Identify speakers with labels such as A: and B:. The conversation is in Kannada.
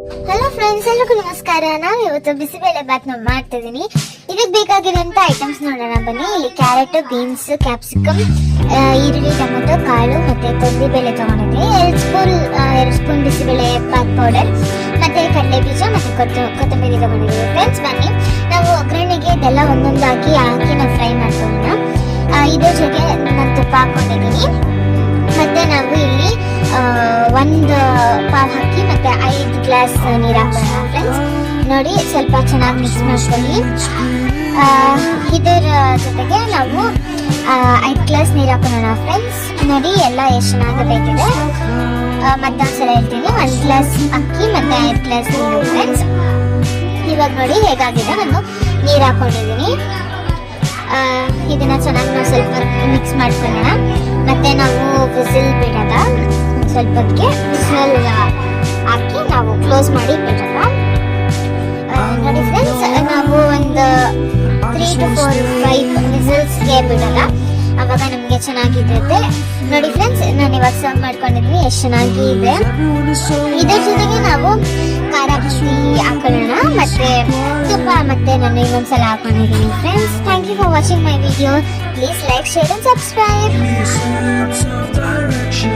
A: ಹಲೋ ಫ್ರೆಂಡ್ಸ್, ಎಲ್ಲರಿಗೂ ನಮಸ್ಕಾರ. ನಾವು ಇವತ್ತು ಬಿಸಿಬೇಳೆ ಬಾತ್ ಮಾಡ್ತಿದ್ದೀನಿ. ಇದಕ್ಕೆ ಬೇಕಾಗಿರೋಂಥ ಐಟಮ್ಸ್ ನೋಡೋಣ ಬನ್ನಿ. ಇಲ್ಲಿ ಕ್ಯಾರೆಟ್, ಬೀನ್ಸ್, ಕ್ಯಾಪ್ಸಿಕಮ್, ಈರುಳ್ಳಿ, ಟೊಮೊಟೊ, ಕಾಳು ಮತ್ತೆ ತೊಗರಿಬೇಳೆ ತಗೊಂಡಿದ್ದೀನಿ. 2 ಸ್ಪೂನ್ ಬಿಸಿಬೇಳೆ ಬಾತ್ ಪೌಡರ್ ಮತ್ತೆ ಕಡಲೆ ಬೀಜ ಮತ್ತೆ ಕೊತ್ತಂಬರಿ ತಗೊಂಡಿದ್ದೀನಿ. ಫ್ರೆಂಡ್ಸ್ ಬನ್ನಿ, ನಾವು ಒಗ್ಗರಣೆಗೆ ಇದೆಲ್ಲ ಒಂದೊಂದಾಗಿ ಹಾಕಿ ನಾವು ಫ್ರೈ ಮಾಡ್ಕೊಳ್ಳೋಣ. ಇದ್ರ ಜೊತೆ ನಾನು ತುಪ್ಪ ಹಾಕೊಂಡಿದ್ದೀನಿ. ಮತ್ತೆ ನಾವು ಇಲ್ಲಿ 1 ಪಾವ್ ಹಾಕಿ ಮತ್ತೆ 5 ಗ್ಲಾಸ್ ನೀರು ಹಾಕೋಣ. ಫ್ರೆಂಡ್ಸ್ ನೋಡಿ, ಸ್ವಲ್ಪ ಚೆನ್ನಾಗಿ ಮಿಕ್ಸ್ ಮಾಡ್ಕೊಳ್ಳಿ. ಇದರ ಜೊತೆಗೆ ನಾವು 5 ಗ್ಲಾಸ್ ನೀರು ಹಾಕೋಣ. ಫ್ರೆಂಡ್ಸ್ ನೋಡಿ, ಎಲ್ಲ ಎಷ್ಟು ಚೆನ್ನಾಗಿ ಬೇಕಿದೆ. ಮತ್ತೊಂದ್ಸಲ ಹೇಳ್ತೀನಿ, 1 ಗ್ಲಾಸ್ ಅಕ್ಕಿ ಮತ್ತೆ 5 ಗ್ಲಾಸ್ ನೀರು. ಫ್ರೆಂಡ್ಸ್ ಇವಾಗ ನೋಡಿ ಹೇಗಾಗಿದೆ. ನಾನು ನೀರು ಹಾಕೊಂಡಿದ್ದೀನಿ. ಇದನ್ನ ಚೆನ್ನಾಗಿ ನಾವು ಸ್ವಲ್ಪ ಮಿಕ್ಸ್ ಮಾಡ್ಕೊಳ್ಳೋಣ. ಮತ್ತೆ ನಾವು ವಿಸಿಲ್ ಬಿಡೋದ, ಸ್ವಲ್ಪ ಹೊತ್ತಿಗೆ ವಿಸಿಲ್ ಹಾಕಿ ನಾವು ಕ್ಲೋಸ್ ಮಾಡಿ ಬಿಡೋಣ. ನೋಡಿ ಫ್ರೆಂಡ್ಸ್, ನಾವು ಒಂದು 3 to 4 5 ವಿಸಿಲ್ಸ್ಗೆ ಬಿಡೋಣ. ಅವಾಗ ನಮಗೆ ಚೆನ್ನಾಗಿರುತ್ತೆ. ನೋಡಿ ಫ್ರೆಂಡ್ಸ್, ನಾನು ಇವಾಗ ಸರ್ವ್ ಮಾಡ್ಕೊಂಡಿದ್ವಿ, ಎಷ್ಟು ಚೆನ್ನಾಗಿ ಇದೆ. ಇದ್ರ ಜೊತೆಗೆ ನಾವು ಖಾರ ಪುಡಿ ಹಾಕೊಳ್ಳೋಣ ಮತ್ತೆ ತುಪ್ಪ ಮತ್ತೆ ನಾನು ಇನ್ನೊಂದ್ಸಲ ಹಾಕೊಂಡಿದ್ದೀನಿ. Friends, thank you for watching my video. Please like, share and subscribe.